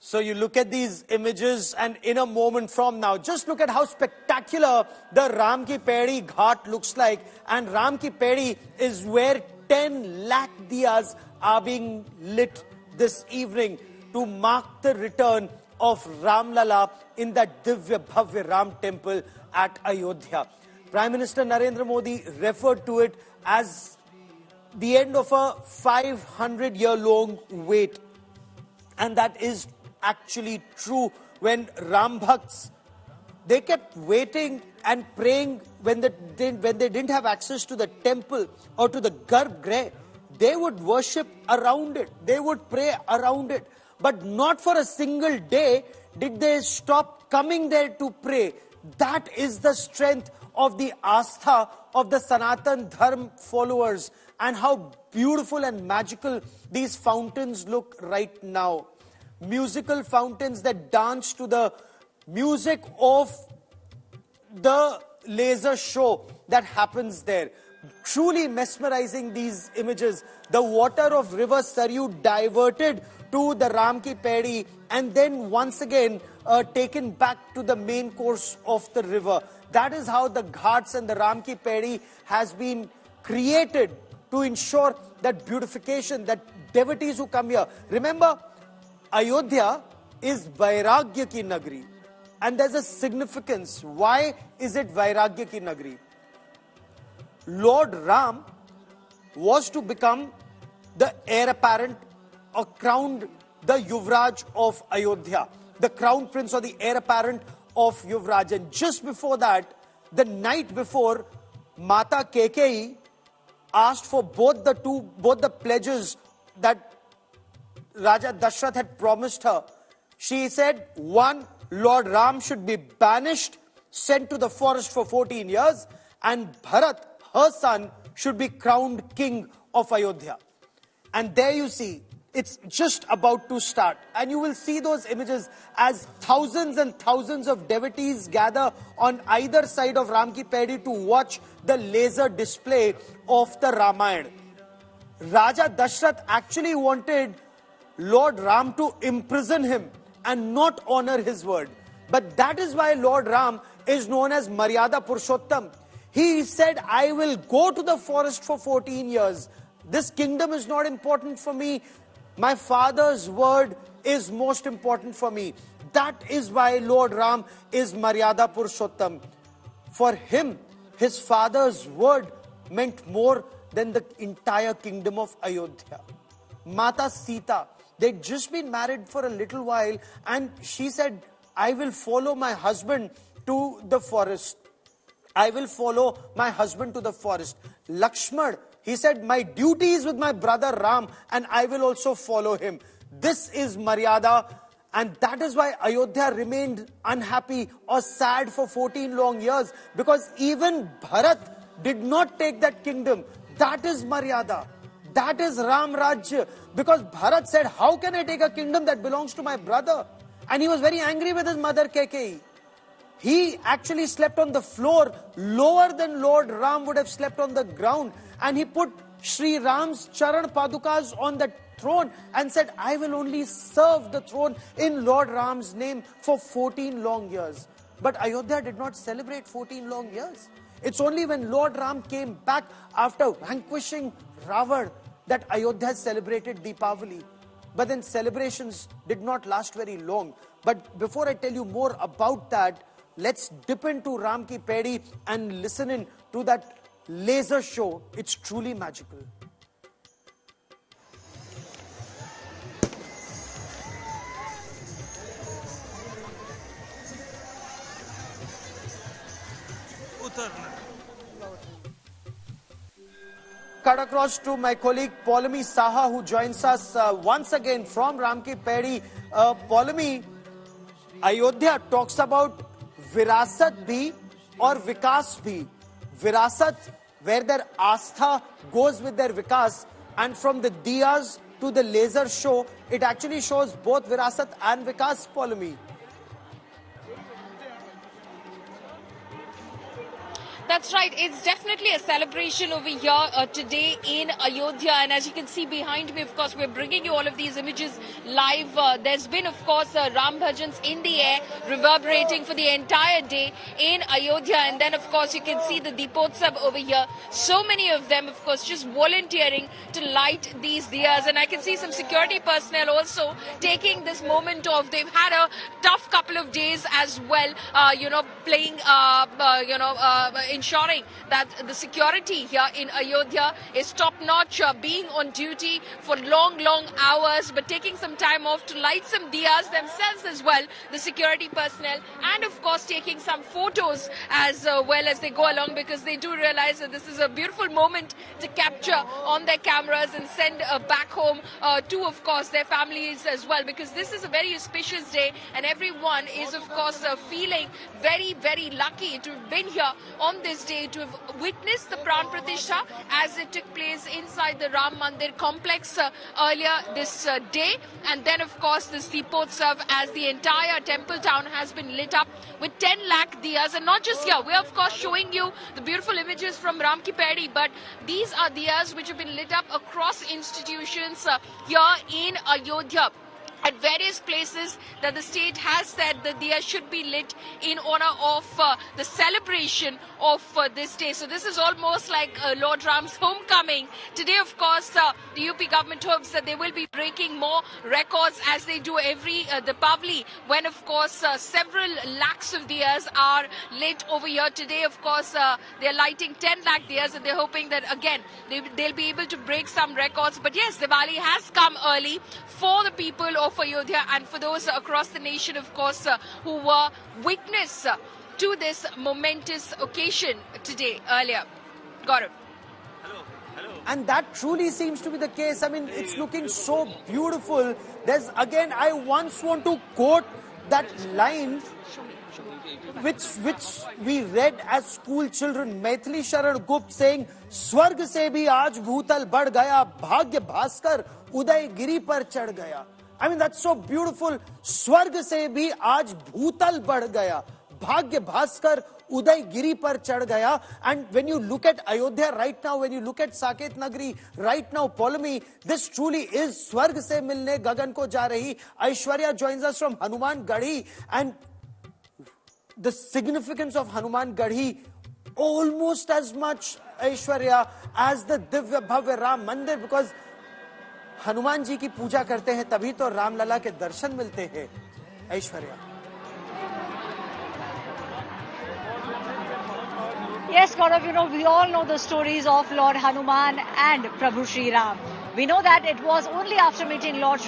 So you look at these images and in a moment from now, just look at how spectacular the Ram Ki Pedi Ghat looks like. And Ram Ki Pedi is where 10 lakh diyas are being lit this evening to mark the return of Ram Lalla in that Divya Bhavya Ram temple at Ayodhya. Prime Minister Narendra Modi referred to it as the end of a 500-year-long wait. And that is actually true. When Ram Bhakts, they kept waiting and praying when they didn't have access to the temple or to the Garbh Greh. They would worship around it. They would pray around it. But not for a single day did they stop coming there to pray. That is the strength of the Astha of the Sanatan Dharma followers, and how beautiful and magical these fountains look right now. Musical fountains that dance to the music of the laser show that happens there. Truly mesmerizing, these images. The water of river Saryu diverted to the Ram Ki Pedi and then once again taken back to the main course of the river. That is how the Ghats and the Ram Ki Pedi has been created to ensure that beautification, that devotees who come here. Remember, Ayodhya is Vairagya ki Nagri. And there's a significance. Why is it Vairagya ki Nagri? Lord Ram was to become the heir apparent or crowned the Yuvraj of Ayodhya, the crown prince or the heir apparent of Yuvraj. And just before that, the night before, Mata Kaikeyi asked for both the pledges that Raja Dashrath had promised her. She said, one, Lord Ram should be banished, sent to the forest for 14 years, and Bharat, her son, should be crowned king of Ayodhya. And there you see, it's just about to start. And you will see those images as thousands and thousands of devotees gather on either side of Ram Ki Pedi to watch the laser display of the Ramayana. Raja Dashrath actually wanted Lord Ram to imprison him and not honor his word. But that is why Lord Ram is known as Maryada Purushottam. He said, I will go to the forest for 14 years. This kingdom is not important for me. My father's word is most important for me. That is why Lord Ram is Maryada Purushottam. For him, his father's word meant more than the entire kingdom of Ayodhya. Mata Sita, they'd just been married for a little while, and she said, I will follow my husband to the forest. I will follow my husband to the forest. Lakshman, he said, my duty is with my brother Ram, and I will also follow him. This is Maryada, and that is why Ayodhya remained unhappy or sad for 14 long years, because even Bharat did not take that kingdom. That is Maryada. That is Ram Rajya. Because Bharat said, how can I take a kingdom that belongs to my brother? And he was very angry with his mother Kaikeyi. He actually slept on the floor lower than Lord Ram would have slept on the ground. And he put Sri Ram's Charan Padukas on the throne and said, I will only serve the throne in Lord Ram's name for 14 long years. But Ayodhya did not celebrate 14 long years. It's only when Lord Ram came back after vanquishing Ravan that Ayodhya celebrated Deepavali. But then celebrations did not last very long. But before I tell you more about that, let's dip into Ram Ki Pedi and listen in to that laser show. It's truly magical. Cut across to my colleague Paulami Saha, who joins us once again from Ram Ki Pedi. Paulami, Ayodhya talks about Virasat bhi or Vikas bhi. Virasat, where their Astha goes with their Vikas, and from the Diyas to the laser show, it actually shows both Virasat and Vikas, Paulami. That's right. It's definitely a celebration over here today in Ayodhya. And as you can see behind me, of course, we're bringing you all of these images live. There's been, of course, Ram Bhajans in the air, reverberating for the entire day in Ayodhya. And then, of course, you can see the Deepotsav over here. So many of them, of course, just volunteering to light these diyas. And I can see some security personnel also taking this moment off. They've had a tough couple of days as well, playing, ensuring that the security here in Ayodhya is top-notch, being on duty for long hours, but taking some time off to light some diyas themselves as well, the security personnel, and of course taking some photos as well as they go along, because they do realize that this is a beautiful moment to capture on their cameras and send back home to, of course, their families as well, because this is a very auspicious day and everyone is, of course, feeling very lucky to have been here on this day, to have witnessed the Pran Pratishtha as it took place inside the Ram Mandir complex earlier this day. And then, of course, this Deepotsav, as the entire temple town has been lit up with 10 lakh diyas. And not just here, we're, of course, showing you the beautiful images from Ram Ki Paidi, but these are diyas which have been lit up across institutions here in Ayodhya. At various places that the state has said that diya should be lit in honor of the celebration of this day. So this is almost like Lord Ram's homecoming. Today, of course, the UP government hopes that they will be breaking more records as they do every Deepavali, when, of course, several lakhs of diyas are lit over here. Today, of course, they're lighting 10 lakh diyas, and they're hoping that, again, they'll be able to break some records. But yes, Diwali has come early for the people of Ayodhya and for those across the nation, of course, who were witness to this momentous occasion today earlier. Gaurav. And that truly seems to be the case. I mean, it's looking so beautiful. There's, again, I once want to quote that line which we read as school children, Maithili Sharan Gupt saying, "Swarg se bhi aaj bhutal bad gaya, bhagya bhaskar uday giri par chad gaya." I mean, that's so beautiful. Swarg se bhi aaj bhutal bad gaya, bhagya bhaskar uday giri par chad gaya. And when you look at Ayodhya right now, when you look at Saket Nagri right now, Polami, this truly is Swarg se milne gagan ko ja rahi. Aishwarya joins us from Hanuman Garhi, and the significance of Hanuman Garhi almost as much, Aishwarya, as the Divya Bhavya Ram Mandir, because Hanuman ji की पूजा करते हैं तभी तो राम लला के दर्शन मिलते हैं. Aishwarya. Yes, Gaurav, we all know the stories of Lord Hanuman and Prabhu Shri Ram. We know that it was only after meeting Lord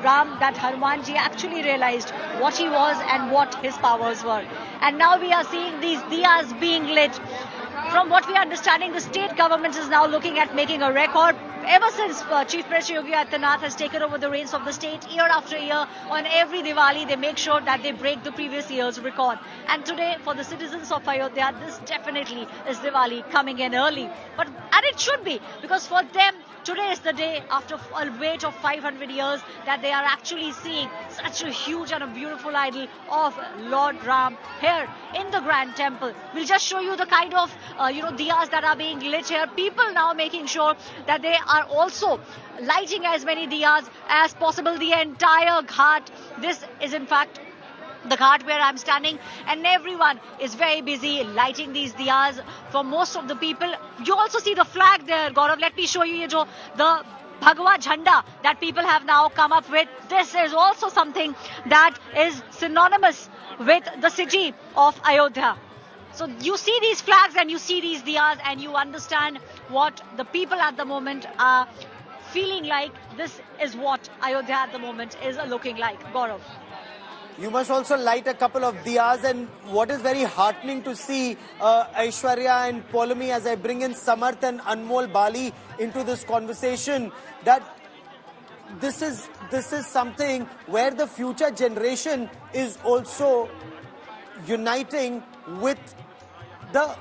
Ram that Hanuman ji actually realized what he was and what his powers were. And now we are seeing these diyas being lit. From what we are understanding, the state government is now looking at making a record. Ever since Chief Minister Yogi Adityanath has taken over the reins of the state, year after year, on every Diwali, they make sure that they break the previous year's record. And today, for the citizens of Ayodhya, this definitely is Diwali coming in early. And it should be, because for them, today is the day, after a wait of 500 years, that they are actually seeing such a huge and a beautiful idol of Lord Ram here in the Grand Temple. We'll just show you the kind of, diyas that are being lit here. People now making sure that they are also lighting as many diyas as possible. The entire ghat, this is in fact the ghat where I'm standing, and everyone is very busy lighting these diyas. For most of the people, you also see the flag there, Gaurav. Let me show you the Bhagwa Jhanda that people have now come up with. This is also something that is synonymous with the city of Ayodhya. So you see these flags and you see these diyas and you understand what the people at the moment are feeling like. This is what Ayodhya at the moment is looking like. Gaurav. You must also light a couple of diyas, and what is very heartening to see, Aishwarya and Polami, as I bring in Samarth and Anmol Bali into this conversation, that this is something where the future generation is also uniting with the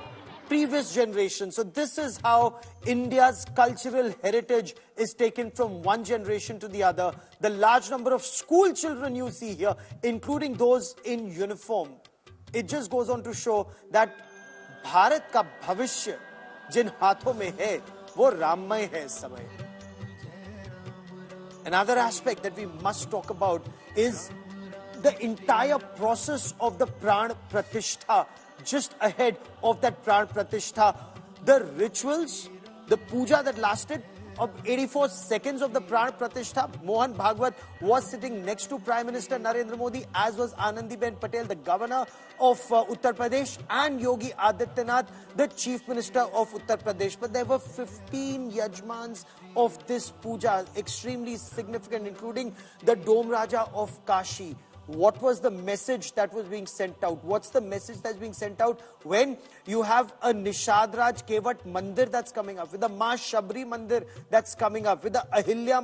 previous generation. So this is how India's cultural heritage is taken from one generation to the other. The large number of school children you see here, including those in uniform, it just goes on to show that Bharat का भविष्य जिन हाथों में है वो राममय है इस समय. Another aspect that we must talk about is the entire process of the Pran Pratishtha. Just ahead of that Pran Pratishtha, the rituals, the puja that lasted of 84 seconds of the Pran Pratishtha. Mohan Bhagwat was sitting next to Prime Minister Narendra Modi, as was Anandiben Patel, the governor of Uttar Pradesh, and Yogi Adityanath, the chief minister of Uttar Pradesh. But there were 15 yajmans of this puja, extremely significant, including the Dome Raja of Kashi. What was the message that was being sent out? What's the message that's being sent out when you have a Nishad Raj Kevat Mandir that's coming up, with the Ma Shabri Mandir that's coming up, with the Ahilya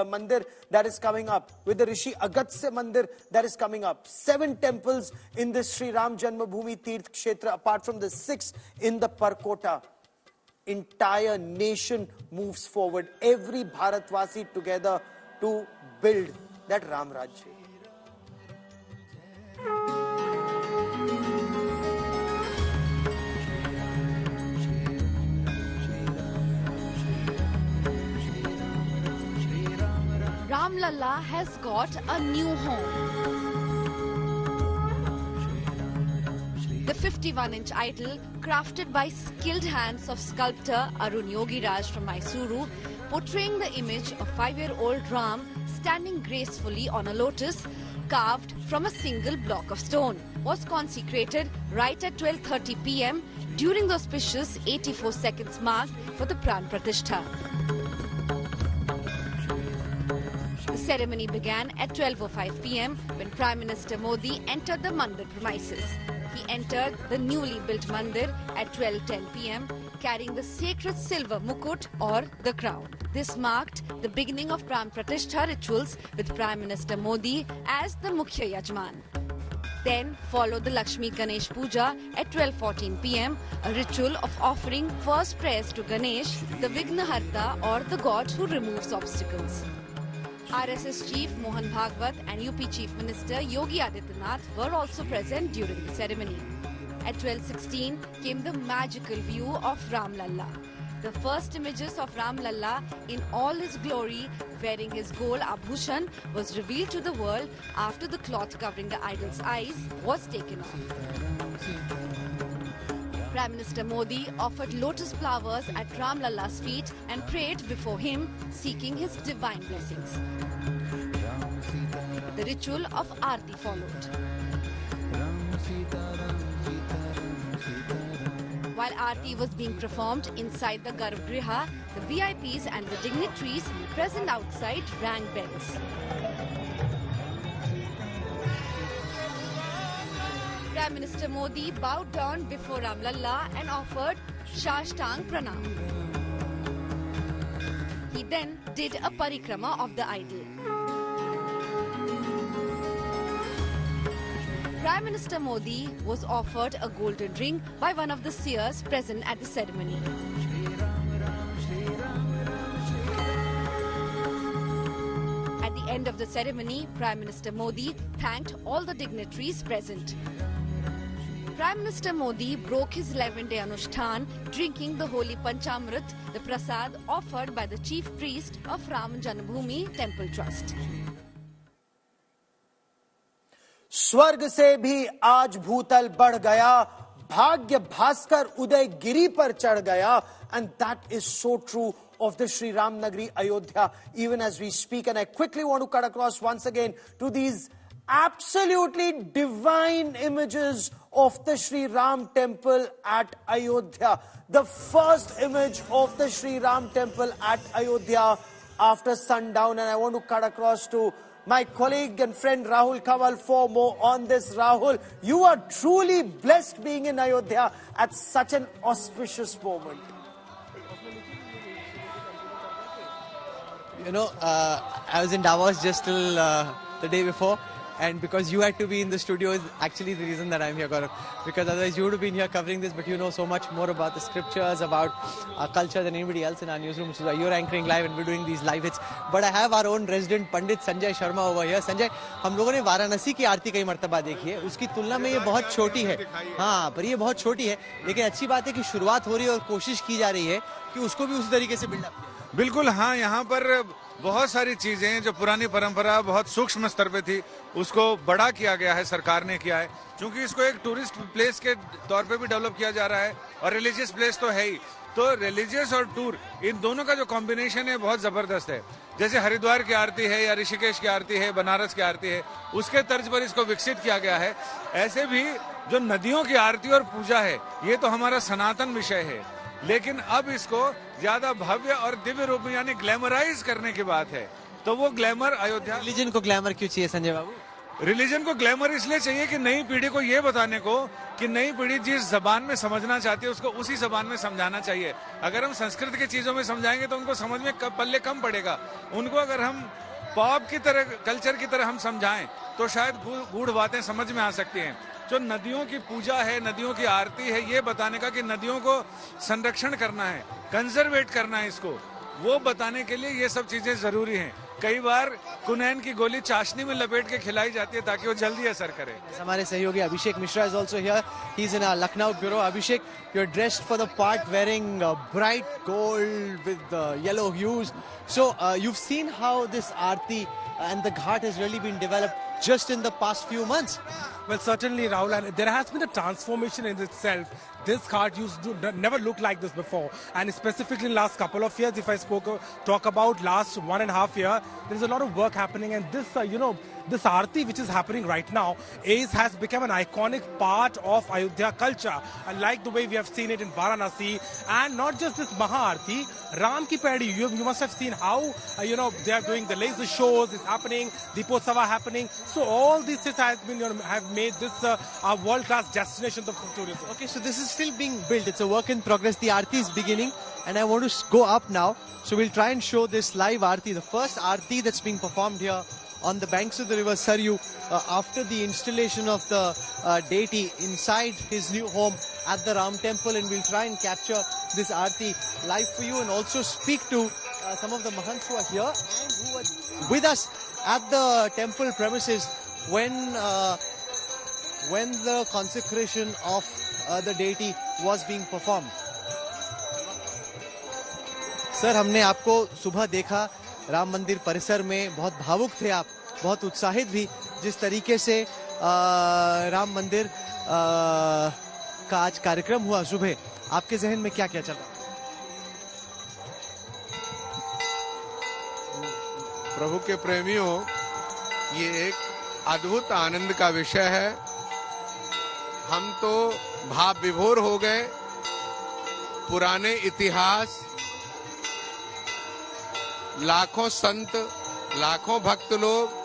Mandir that is coming up, with the Rishi Agatsya Mandir that is coming up. 7 temples in this Sri Ram Janmabhoomi Tirth Kshetra, apart from the 6 in the Parkota. Entire nation moves forward. Every Bharatvasi together to build that Ram Rajya. Ram Lalla has got a new home. The 51-inch idol, crafted by skilled hands of sculptor Arun Yogi Raj from Mysuru, portraying the image of 5-year-old Ram standing gracefully on a lotus, carved from a single block of stone, was consecrated right at 12:30 p.m. during the auspicious 84 seconds mark for the Pran Pratishtha. The ceremony began at 12:05 p.m. when Prime Minister Modi entered the Mandir premises. He entered the newly built Mandir at 12:10 p.m. carrying the sacred silver mukut or the crown. This marked the beginning of Pran Pratishtha rituals with Prime Minister Modi as the Mukhya Yajman. Then followed the Lakshmi Ganesh Puja at 12:14 p.m., a ritual of offering first prayers to Ganesh, the Vignaharta or the god who removes obstacles. RSS Chief Mohan Bhagwat and UP Chief Minister Yogi Adityanath were also present during the ceremony. At 12:16 came the magical view of Ram Lalla. The first images of Ram Lalla in all his glory, wearing his gold abhushan, was revealed to the world after the cloth covering the idol's eyes was taken off. Prime Minister Modi offered lotus flowers at Ram Lalla's feet and prayed before him, seeking his divine blessings. The ritual of Aarti followed. While Aarti was being performed inside the Garbhagriha, the VIPs and the dignitaries present outside rang bells. Prime Minister Modi bowed down before Ram Lalla and offered Shashtang Pranam. He then did a parikrama of the idol. Prime Minister Modi was offered a golden ring by one of the seers present at the ceremony. At the end of the ceremony, Prime Minister Modi thanked all the dignitaries present. Prime Minister Modi broke his 11-day Anushtan, drinking the holy Panchamrit, the prasad offered by the chief priest of Ram Janmabhoomi Temple Trust. स्वर्ग से भी आज भूतल बढ़ गया, भाग्य भास्कर उदय गिरी पर चढ़ गया, and that is so true of the Sri Ram Nagari Ayodhya even as we speak. And I quickly want to cut across once again to these absolutely divine images of the Sri Ram temple at Ayodhya. The first image of the Sri Ram temple at Ayodhya after sundown, and I want to cut across to my colleague and friend Rahul Kawal for more on this. Rahul, you are truly blessed being in Ayodhya at such an auspicious moment. You know, I was in Davos just till the day before, and because you had to be in the studio is actually the reason that I'm here, Gaurav. Because otherwise you would have been here covering this, but you know so much more about the scriptures, about our culture than anybody else in our newsroom, which is why you're anchoring live and we're doing these live hits. But I have our own resident Pandit Sanjay Sharma over here. Sanjay, हम लोगों ने वाराणसी की आरती कई मर्तबा देखी है, उसकी तुलना में ये बहुत छोटी है. हाँ, पर ये बहुत छोटी है, लेकिन अच्छी बात है कि शुरुआत हो रही है और कोशिश की जा रही है कि उसको भी उसी तरीके से बिल्डअप किया. बिल्कुल हाँ, यहाँ पर बहुत सारी चीजें जो पुरानी परंपरा बहुत सूक्ष्म स्तर पे थी उसको बड़ा किया गया है, सरकार ने किया है, क्योंकि इसको एक टूरिस्ट प्लेस के तौर पे भी डेवलप किया जा रहा है और रिलीजियस प्लेस तो है ही. तो रिलीजियस और टूर इन दोनों का जो कॉम्बिनेशन है बहुत जबरदस्त है. जैसे हरिद्वार की आरती है या ऋषिकेश की आरती है, बनारस की आरती है, उसके तर्ज पर इसको विकसित किया गया है. ऐसे भी जो नदियों की आरती और पूजा है ये तो हमारा सनातन विषय है, लेकिन अब इसको ज्यादा भव्य और दिव्य रूप में यानी ग्लैमराइज करने की बात है. तो वो ग्लैमर अयोध्या. रिलीजन को ग्लैमर क्यों चाहिए संजय बाबू? रिलीजन को ग्लैमर इसलिए चाहिए कि नई पीढ़ी को ये बताने को कि नई पीढ़ी जिस जबान में समझना चाहती है उसको उसी जबान में समझाना चाहिए. अगर हम संस्कृत की चीजों में समझाएंगे तो उनको समझ में पल्ले कम पड़ेगा. उनको अगर हम पॉप की तरह, कल्चर की तरह हम समझाएं तो शायद गूढ़ बातें समझ में आ सकती हैं. जो नदियों की पूजा है, नदियों की आरती है, ये बताने का कि नदियों को संरक्षण करना है, कंजर्वेट करना है, इसको वो बताने के लिए ये सब चीजें जरूरी हैं. कई बार कुनैन की गोली चाशनी में लपेट के खिलाई जाती है ताकि वो जल्दी असर करे. हमारे सहयोगी Abhishek Mishra is also here. He's in our Lucknow bureau. Abhishek, you're dressed for the part wearing bright gold with yellow hues. So you've seen how this aarti and the ghat has really been developed just in the past few months. Well, certainly, Rahul, and there has been a transformation in itself. This ghat used to never look like this before, and specifically in the last couple of years, if I talk about last 1.5 years, there's a lot of work happening, and this, this aarti which is happening right now has become an iconic part of Ayodhya culture, like the way we have seen it in Varanasi, and not just this Maha Aarti, Ram Ki Pehdi. You must have seen how they are doing the laser shows, it's happening, Deepotsava happening. So all these things have made this a world-class destination for tourism. Okay, so this is still being built. It's a work in progress. The aarti is beginning, and I want to go up now. So we'll try and show this live aarti, the first aarti that's being performed here on the banks of the river Saryu after the installation of the deity inside his new home at the Ram temple, and we'll try and capture this aarti live for you and also speak to some of the mahants who are here and who were with us at the temple premises when the consecration of the deity was being performed. Sir, हमने आपको सुबह देखा राम मंदिर परिसर में, बहुत भावुक थे आप, बहुत उत्साहित भी. जिस तरीके से राम मंदिर का आज कार्यक्रम हुआ सुबह, आपके जहन में क्या क्या चल रहा? प्रभु के प्रेमियों, ये एक अद्भुत आनंद का विषय है. हम तो भाव विभोर हो गए. पुराने इतिहास, लाखों संत, लाखों भक्त लोग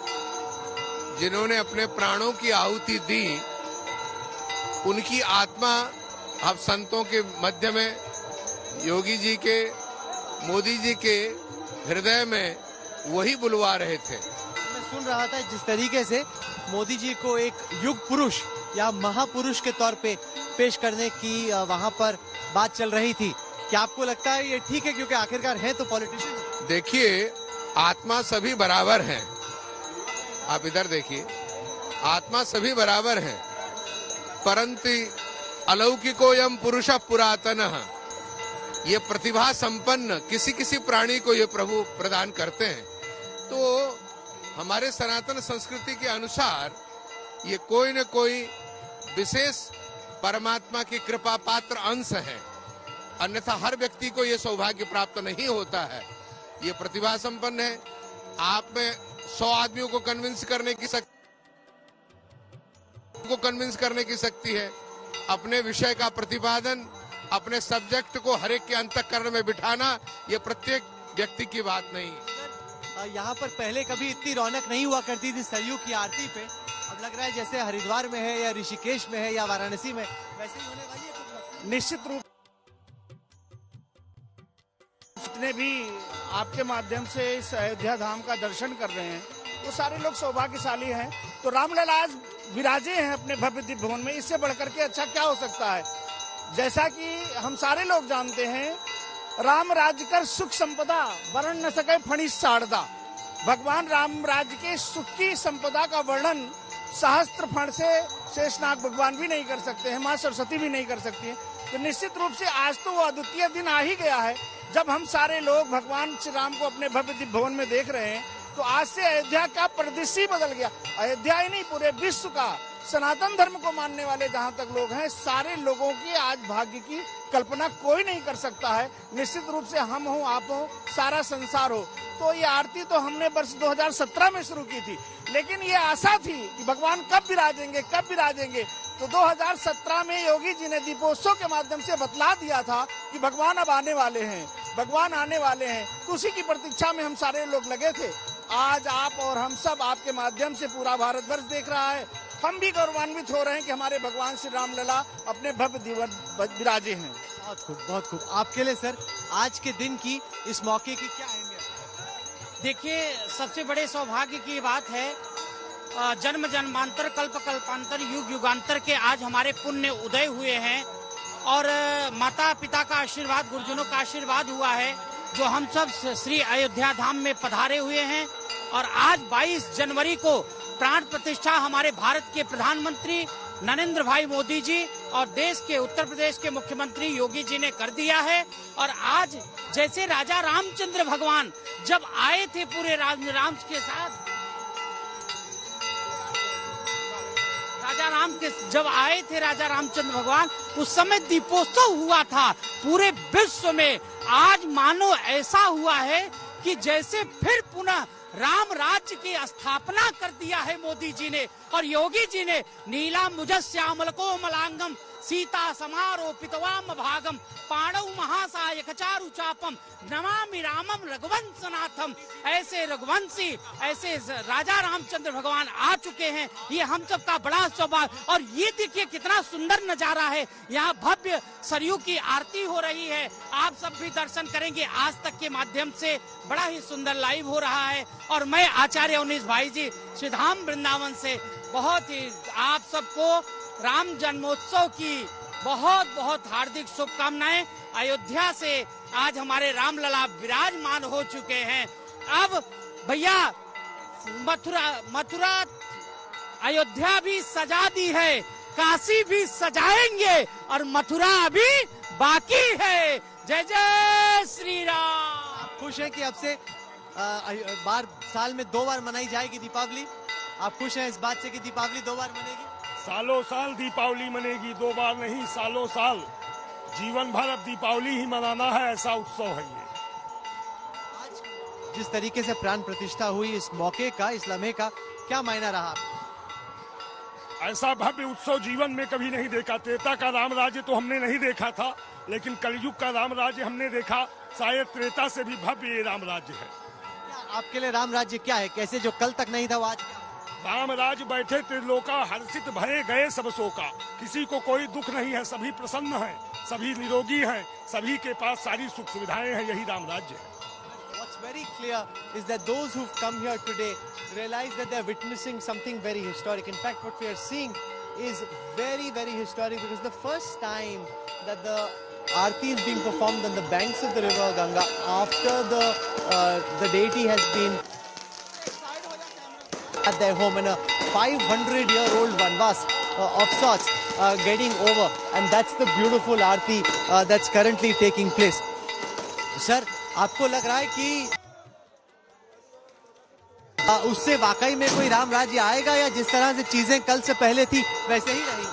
जिन्होंने अपने प्राणों की आहुति दी, उनकी आत्मा अब संतों के मध्य में, योगी जी के, मोदी जी के हृदय में वही बुलवा रहे थे. मैं सुन रहा था जिस तरीके से मोदी जी को एक युग पुरुष या महापुरुष के तौर पे पेश करने की वहां पर बात चल रही थी. क्या आपको लगता है ये ठीक है, क्योंकि आखिरकार है तो पॉलिटिशियन? देखिए, आत्मा सभी बराबर हैं. आप इधर देखिए, आत्मा सभी बराबर हैं, परंतु अलौकिकोयम पुरुष पुरातनः, ये प्रतिभा संपन्न किसी किसी प्राणी को ये प्रभु प्रदान करते हैं. तो हमारे सनातन संस्कृति के अनुसार ये कोई न कोई विशेष परमात्मा की कृपा पात्र अंश है, अन्यथा हर व्यक्ति को ये सौभाग्य प्राप्त नहीं होता है. ये प्रतिभा संपन्न है. आप में 100 आदमियों को कन्विंस करने की शक्ति है. अपने विषय का प्रतिपादन, अपने सब्जेक्ट को हर एक के अंतःकरण में बिठाना, ये प्रत्येक व्यक्ति की बात नहीं. यहाँ पर पहले कभी इतनी रौनक नहीं हुआ करती थी सरयू की आरती पे. अब लग रहा है जैसे हरिद्वार में है या ऋषिकेश में है या वाराणसी में, वैसे ही होने वाली है. निश्चित रूप जितने भी आपके माध्यम से इस अयोध्या धाम का दर्शन कर रहे हैं, वो सारे लोग सौभाग्यशाली हैं। तो राम लला आज विराजे हैं अपने भव्य दिव्य भवन में, इससे बढ़कर के अच्छा क्या हो सकता है। जैसा कि हम सारे लोग जानते हैं, राम राज्य कर सुख संपदा वर्ण न सके फणिस साड़दा। भगवान राम राज्य के सुख की संपदा का वर्णन सहस्त्र फण से शेषनाग भगवान भी नहीं कर सकते हैं, माँ सरस्वती भी नहीं कर सकती है। तो निश्चित रूप से आज तो वो अद्वितीय दिन आ ही गया है जब हम सारे लोग भगवान श्री राम को अपने भव्य दिव्य भवन में देख रहे हैं। तो आज से अयोध्या का परिदृश्य ही बदल गया। अयोध्या ही नहीं, पूरे विश्व का सनातन धर्म को मानने वाले जहाँ तक लोग हैं, सारे लोगों की आज भाग्य की कल्पना कोई नहीं कर सकता है। निश्चित रूप से हम हो, आप हो, सारा संसार हो। तो ये आरती तो हमने वर्ष 2017 में शुरू की थी, लेकिन ये आशा थी कि भगवान कब विराजेंगे, कब विराजेंगे। तो 2017 में योगी जी ने दीपोत्सव के माध्यम से बतला दिया था कि भगवान अब आने वाले हैं, भगवान आने वाले हैं। तो उसी की प्रतीक्षा में हम सारे लोग लगे थे। आज आप और हम सब आपके माध्यम से पूरा भारतवर्ष देख रहा है। हम भी गौरवान्वित हो रहे हैं कि हमारे भगवान श्री राम लला अपने भव्य दिव्य विराजे हैं। बहुत खूब, बहुत खूब। आपके लिए सर आज के दिन की, इस मौके की क्या अहमियत? देखिए, सबसे बड़े सौभाग्य की बात है, जन्म जन्मांतर कल्प कल्पांतर युग युगांतर के आज हमारे पुण्य उदय हुए हैं और माता पिता का आशीर्वाद, गुरुजनों का आशीर्वाद हुआ है जो हम सब श्री अयोध्या धाम में पधारे हुए हैं। और आज 22 जनवरी को प्राण प्रतिष्ठा हमारे भारत के प्रधानमंत्री नरेंद्र भाई मोदी जी और देश के उत्तर प्रदेश के मुख्यमंत्री योगी जी ने कर दिया है। और आज जैसे राजा रामचंद्र भगवान जब आए थे पूरे राम के साथ, जब आए थे राजा रामचंद्र भगवान, उस समय दीपोत्सव हुआ था पूरे विश्व में। आज मानो ऐसा हुआ है कि जैसे फिर पुनः राम राज्य की स्थापना कर दिया है मोदी जी ने और योगी जी ने। नीला मुजस्यामल को मलांगम सीता समारोपितवाम भागम पाणव महासायक चारु चापम नमामि रामम रघुवंशनाथम। ऐसे रघुवंशी, ऐसे राजा रामचंद्र भगवान आ चुके हैं। ये हम सब का बड़ा सौभाग्य। और ये देखिए कितना सुंदर नजारा है, यहाँ भव्य सरयू की आरती हो रही है। आप सब भी दर्शन करेंगे आज तक के माध्यम से, बड़ा ही सुंदर लाइव हो रहा है। और मैं आचार्य उन्नीस भाई जी श्रीधाम वृंदावन से बहुत ही आप सबको राम जन्मोत्सव की बहुत बहुत हार्दिक शुभकामनाएं। अयोध्या से आज हमारे राम लला विराजमान हो चुके हैं। अब भैया मथुरा अयोध्या भी सजा दी है, काशी भी सजाएंगे और मथुरा अभी बाकी है। जय जय श्री राम। खुश हैं कि अब से साल में 2 बार मनाई जाएगी दीपावली? आप खुश हैं इस बात से कि दीपावली 2 बार मनेगी? सालों साल दीपावली मनेगी, 2 बार नहीं, सालों साल, जीवन भर अब दीपावली ही मनाना है, ऐसा उत्सव है ये। आज जिस तरीके से प्राण प्रतिष्ठा हुई, इस मौके का, इस लम्हे का क्या मायना रहा? ऐसा भव्य उत्सव जीवन में कभी नहीं देखा। त्रेता का राम राज्य तो हमने नहीं देखा था, लेकिन कलयुग का राम राज्य हमने देखा। शायद त्रेता से भी भव्य ये राम राज्य है। आपके लिए राम राज्य क्या है? कैसे जो कल तक नहीं था वो आज क्या? राम राज बैठे त्रिलोका, हर्षित भरे गए सब शोका। किसी को कोई दुख नहीं है, सभी प्रसन्न हैं, सभी निरोगी हैं, सभी के पास सारी सुख सुविधाएं हैं। यही राम राज्य है। What's very clear is that those who've come here today realize that they're witnessing something very historic. In fact, what we are seeing is very, very historic because the first time that the Aarti is being performed on the banks of the river Ganga after the deity has been at their home, and a 500-year-old vanvas of sorts getting over, and that's the beautiful Aarti that's currently taking place. Sir, आपको लग रहा है कि उससे वाकई में कोई राम राज्य आएगा या जिस तरह से चीजें कल से पहले थी वैसे ही रहेंगी?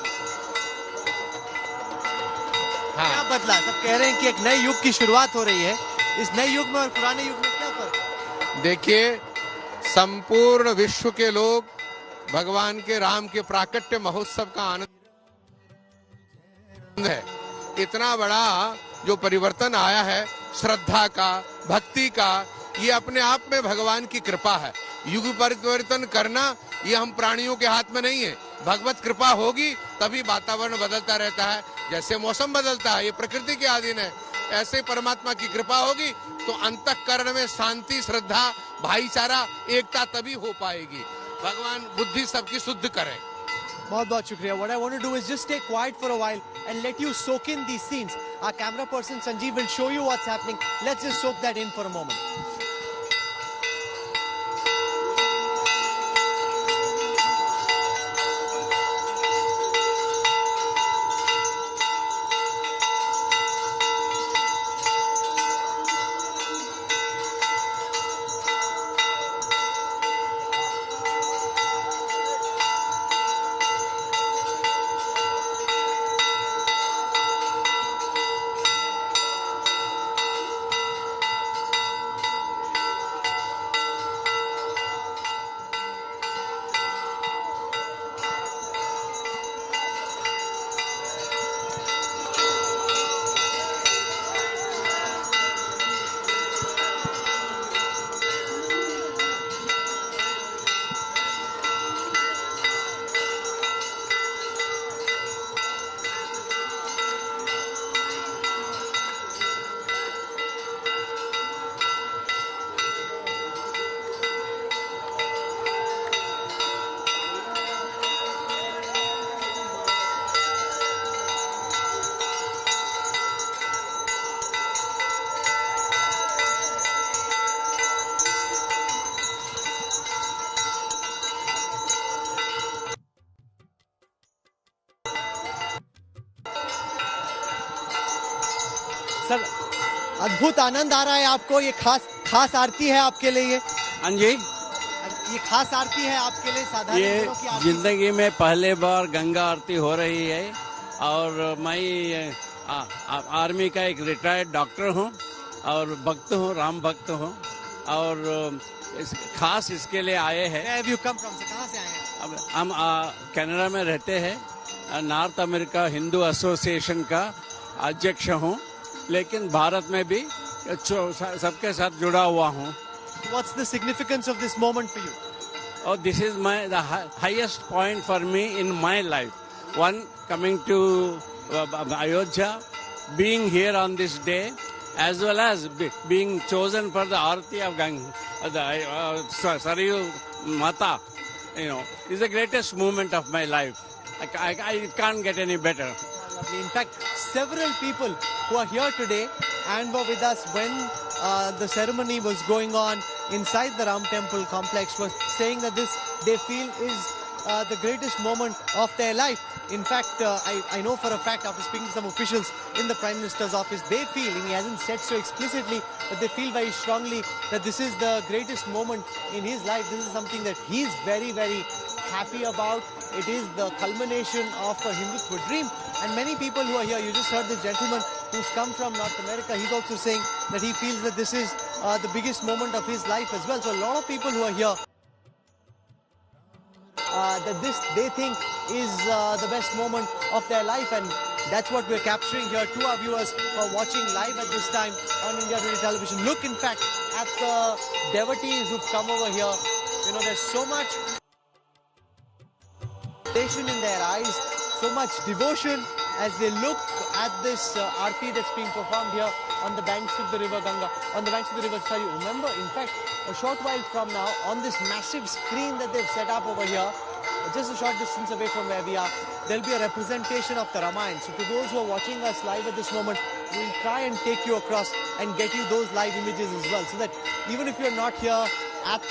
हाँ। क्या बदला? सब कह रहे हैं कि एक नए युग की शुरुआत हो रही है। इस नए युग में और पुराने युग में क्या फर्क? देखिए, संपूर्ण विश्व के लोग भगवान के राम के प्राकट्य महोत्सव का आनंद है। इतना बड़ा जो परिवर्तन आया है, श्रद्धा का, भक्ति का, ये अपने आप में भगवान की कृपा है। युग परिवर्तन करना ये हम प्राणियों के हाथ में नहीं है। भगवत कृपा होगी तभी वातावरण बदलता रहता है। जैसे मौसम बदलता है, ये प्रकृति के अधीन है। ऐसे परमात्मा की कृपा होगी तो अंतःकरण में शांति, श्रद्धा, भाईचारा, एकता तभी हो पाएगी। भगवान बुद्धि सबकी शुद्ध करे। बहुत बहुत शुक्रिया. What I want to do is just stay quiet for a while and let you soak in these scenes. Our camera person Sanjeev will show you what's happening. Let's just soak that in for a moment. Sir अद्भुत आनंद आ रहा है आपको, ये खास आरती है आपके लिए ये? हाँ जी, ये खास आरती है आपके लिए? साधारण ये दिनों की आरती जिंदगी में पहले बार गंगा आरती हो रही है और मैं आर्मी का एक रिटायर्ड डॉक्टर हूँ और भक्त हूँ, राम भक्त हूँ और खास इसके लिए आए हैं। Where have you come from? कहाँ से आए हैं? अब हम कनाडा में रहते हैं, नॉर्थ अमेरिका हिंदू एसोसिएशन का अध्यक्ष हूँ, लेकिन भारत में भी सबके साथ जुड़ा हुआ हूँ। What's the significance of this moment for you? Oh, this is the highest point for me in my life. One, coming to Ayodhya, being here on this day, as well as being chosen for the Arati of Sarayu Mata, is the greatest moment of my life. I can't get any better. In fact, several people who are here today and were with us when the ceremony was going on inside the Ram Temple complex were saying that this they feel is the greatest moment of their life. In fact, I know for a fact after speaking to some officials in the Prime Minister's office, they feel, and he hasn't said so explicitly, but they feel very strongly that this is the greatest moment in his life. This is something that he's very, very happy about. It is the culmination of a Hindutva dream. And many people who are here, you just heard this gentleman who's come from North America, he's also saying that he feels that this is the biggest moment of his life as well. So a lot of people who are here, that this they think is the best moment of their life, and that's what we're capturing here to our viewers who are watching live at this time on India Today Television. Look, in fact, at the devotees who've come over here. There's so much in their eyes, so much devotion as they look at this aarti that's being performed here on the banks of the river Ganga, on the banks of the river Saryu. Remember, in fact, a short while from now, on this massive screen that they've set up over here, just a short distance away from where we are, there'll be a representation of the Ramayana. So to those who are watching us live at this moment, we'll try and take you across and get you those live images as well, so that even if you're not here at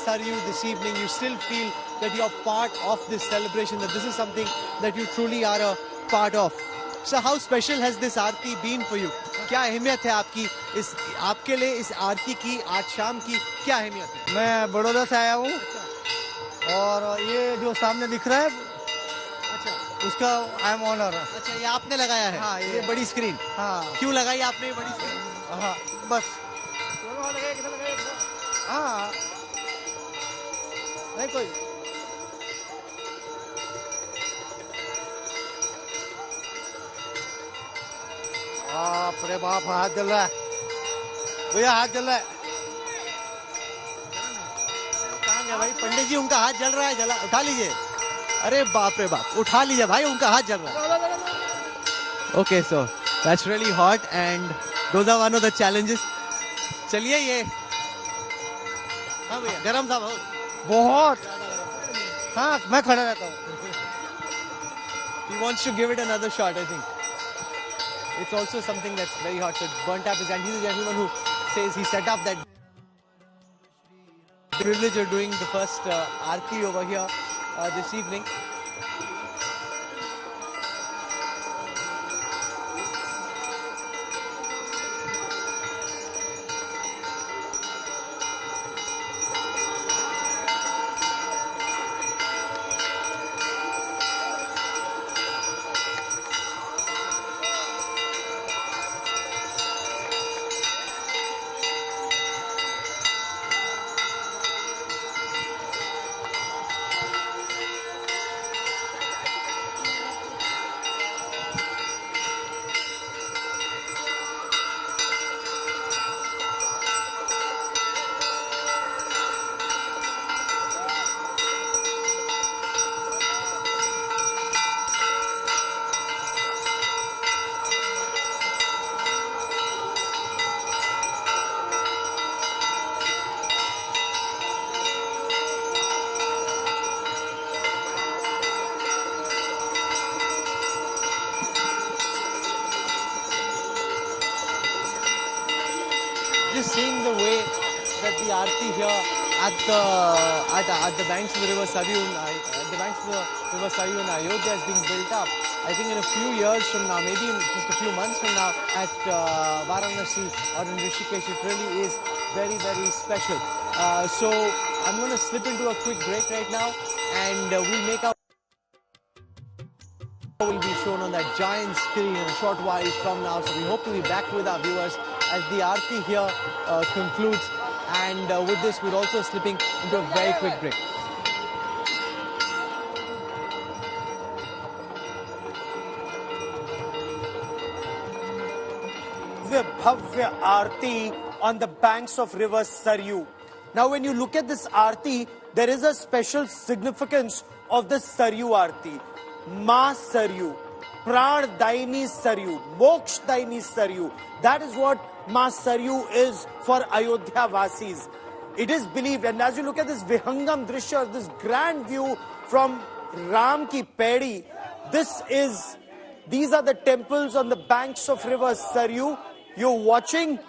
Saryu this evening, you still feel that you're part of this celebration, that this is something that you truly are a part of. So how special has this Aarti been for you? क्या अहमियत है आपके लिए इस आरती की, आज शाम की क्या अहमियत है? मैं बड़ौदा से आया हूँ और ये जो सामने दिख रहा है, अच्छा, उसका आई एम ऑनर। अच्छा, ये आपने लगाया है? हाँ, ये बड़ी स्क्रीन। हाँ। क्यों लगाई आपने ये बड़ी स्क्रीन? हाँ, बस। हाँ, नहीं कोई। बाप रे बाप, हाथ जल रहा है भैया, हाथ जल रहा है। कहाँ गया भाई? पंडित जी, उनका हाथ जल रहा है, जला, उठा लीजिए। अरे बाप रे बाप, उठा लीजिए भाई, उनका हाथ जल रहा है। Okay, so That's really hot, and those are one of the challenges. चलिए ये हाँ भैया गरम था बहुत हाँ मैं खड़ा रहता हूँ. He wants to give it another shot, I think. It's also something that's very hot. So burnt up is, and he's a gentleman who says he set up that privilege of doing the first aarti over here this evening. Just seeing the way that the aarti here at the banks of the river Saryu, in Ayodhya is being built up. I think in a few years from now, maybe in just a few months from now, at Varanasi or in Rishikesh, it really is very, very special. So I'm going to slip into a quick break right now, and we'll make our will be shown on that giant screen in a short while from now. So we hope to be back with our viewers as the aarti here concludes, and with this we're also slipping into a very quick break. The Bhavya Aarti on the banks of river Saryu. Now when you look at this aarti, there is a special significance of the Saryu Aarti. Ma Saryu, Pran Daini Saryu, Moksh Daini Saryu. That is what Ma Saryu is for Ayodhya Vasis. It is believed, and as you look at this Vihangam Drishya, this grand view from Ram Ki Pedi, these are the temples on the banks of river Saryu. You're watching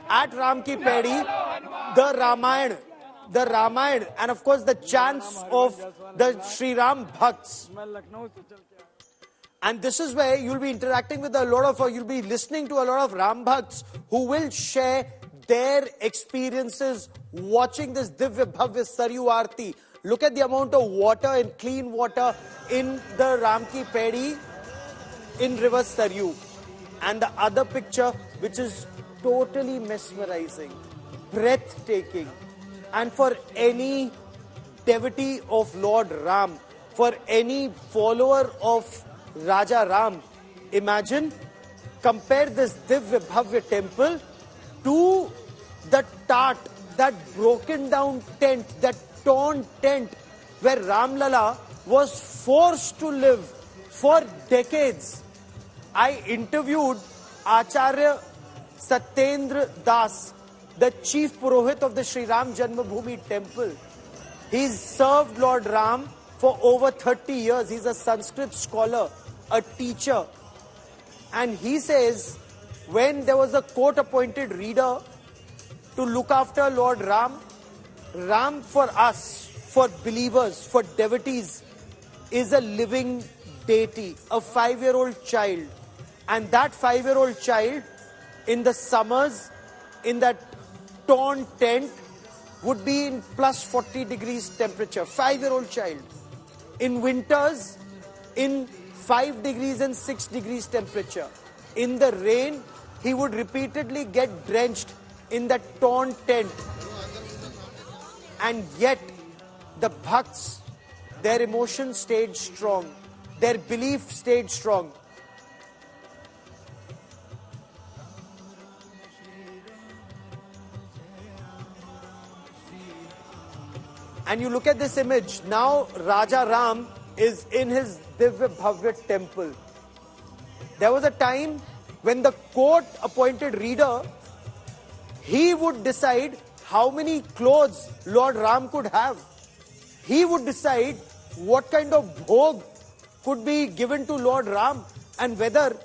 at Ram Ki Pedi the Ramayana, and of course the chants of the Sri Ram Bhakts. And this is where you'll be interacting with you'll be listening to a lot of Ram Bhakts who will share their experiences watching this Divya Bhavya Saryu Aarti. Look at the amount of water and clean water in the Ram Ki Pedi in river Saryu. And the other picture, which is totally mesmerizing, breathtaking. And for any devotee of Lord Ram, for any follower of Raja Ram, imagine, compare this Divya Bhavya temple to the Tat, that broken down tent, that torn tent where Ram Lalla was forced to live for decades. I interviewed Acharya Satyendra Das, the chief Purohit of the Sri Ram Janmabhoomi temple. He's served Lord Ram for over 30 years. He's a Sanskrit scholar, a teacher. And he says, when there was a court-appointed reader to look after Lord Ram, Ram for us, for believers, for devotees, is a living deity, a 5-year-old child. And that 5-year-old child, in the summers, in that torn tent, would be in plus 40 degrees temperature. 5-year-old child. In winters, in 5 degrees and 6 degrees temperature. In the rain, he would repeatedly get drenched in that torn tent. And yet, the Bhakts, their emotion stayed strong. Their belief stayed strong. And you look at this image, now Raja Ram is in his Divya Bhavya temple. There was a time when the court-appointed reader, he would decide how many clothes Lord Ram could have. He would decide what kind of bhog could be given to Lord Ram and whether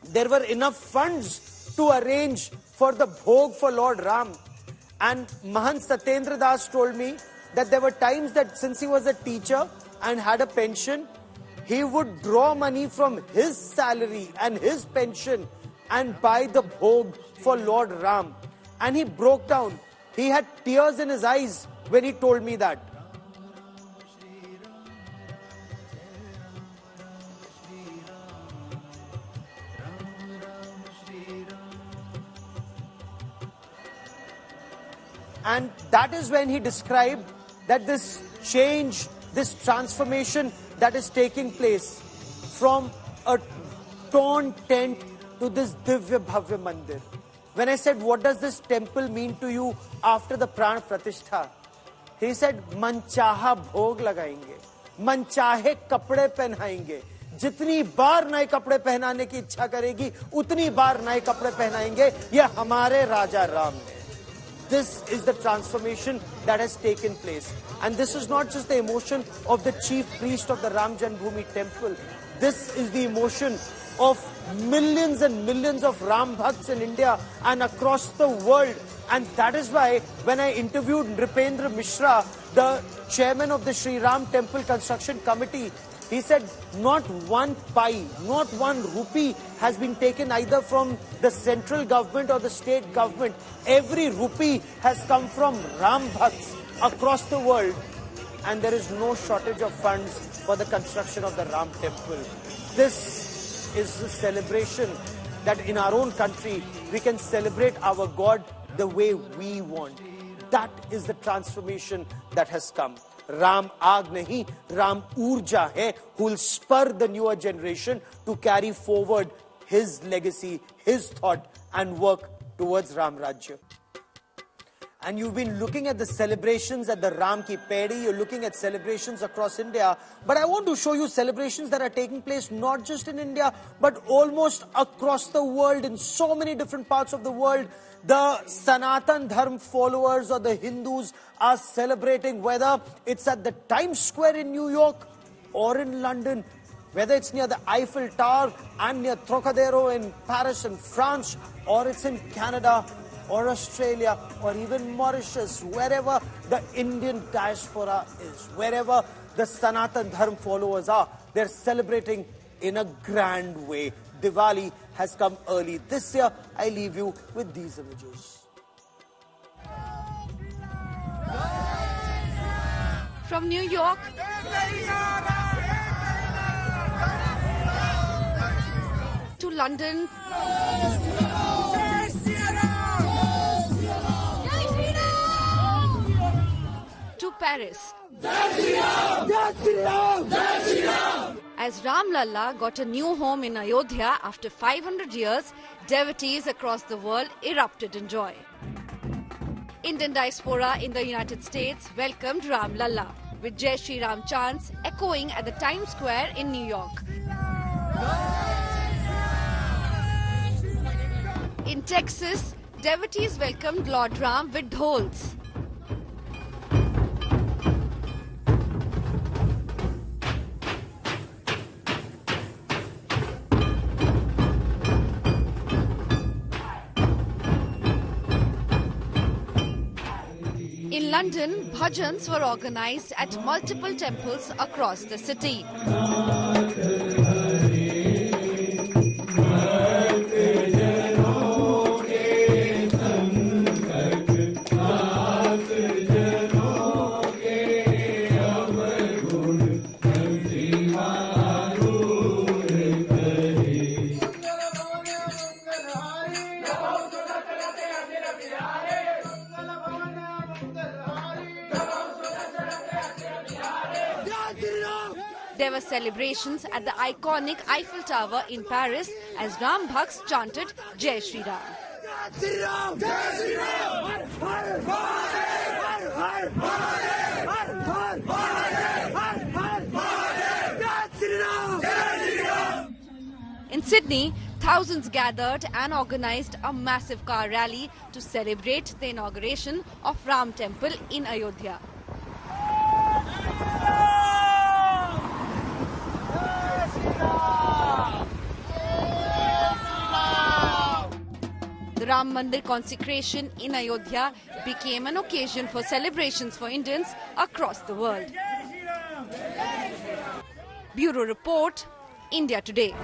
there were enough funds to arrange for the bhog for Lord Ram. And Mahant Satyendra Das told me that there were times that since he was a teacher and had a pension, he would draw money from his salary and his pension and buy the bhog for Lord Ram. And he broke down. He had tears in his eyes when he told me that. And that is when he described that this change, this transformation that is taking place from a torn tent to this Divya Bhavya Mandir. When I said, what does this temple mean to you after the Pran Pratishtha? He said, manchaha bhog lagayenge, manchahe kapde pehnayenge. जितनी बार नए कपड़े पहनाने की इच्छा करेगी, उतनी बार नए कपड़े पहनाएंगे. ये हमारे राजा राम ने. This is the transformation that has taken place. And this is not just the emotion of the chief priest of the Ram Janmabhoomi temple. This is the emotion of millions and millions of Ram Bhakts in India and across the world. And that is why when I interviewed Nripendra Mishra, the chairman of the Sri Ram Temple Construction Committee, he said not one pai, not one rupee has been taken either from the central government or the state government. Every rupee has come from Ram Bhakts across the world. And there is no shortage of funds for the construction of the Ram Temple. This is a celebration that in our own country, we can celebrate our God the way we want. That is the transformation that has come. Ram aag nahi, Ram urja hai, who will spur the newer generation to carry forward his legacy, his thought and work towards Ram Rajya. And you've been looking at the celebrations at the Ram Ki Pedi, you're looking at celebrations across India. But I want to show you celebrations that are taking place not just in India, but almost across the world, in so many different parts of the world. The Sanatan Dharma followers or the Hindus are celebrating, whether it's at the Times Square in New York or in London, whether it's near the Eiffel Tower and near Trocadero in Paris in France, or it's in Canada or Australia or even Mauritius, wherever the Indian diaspora is, wherever the Sanatan Dharma followers are, they're celebrating in a grand way. Diwali has come early this year. I leave you with these images. From New York to London to Paris, as Ram Lalla got a new home in Ayodhya after 500 years, devotees across the world erupted in joy. Indian diaspora in the United States welcomed Ram Lalla with Jai Shri Ram chants echoing at the Times Square in New York. In Texas, devotees welcomed Lord Ram with dhols. In London, bhajans were organized at multiple temples across the city. There were celebrations at the iconic Eiffel Tower in Paris as Ram Bhakts chanted Jai Shri Ram. In Sydney, Thousands gathered and organized a massive car rally to celebrate the inauguration of Ram Temple in Ayodhya. The Ram Mandir consecration in Ayodhya became an occasion for celebrations for Indians across the world. Bureau Report, India Today.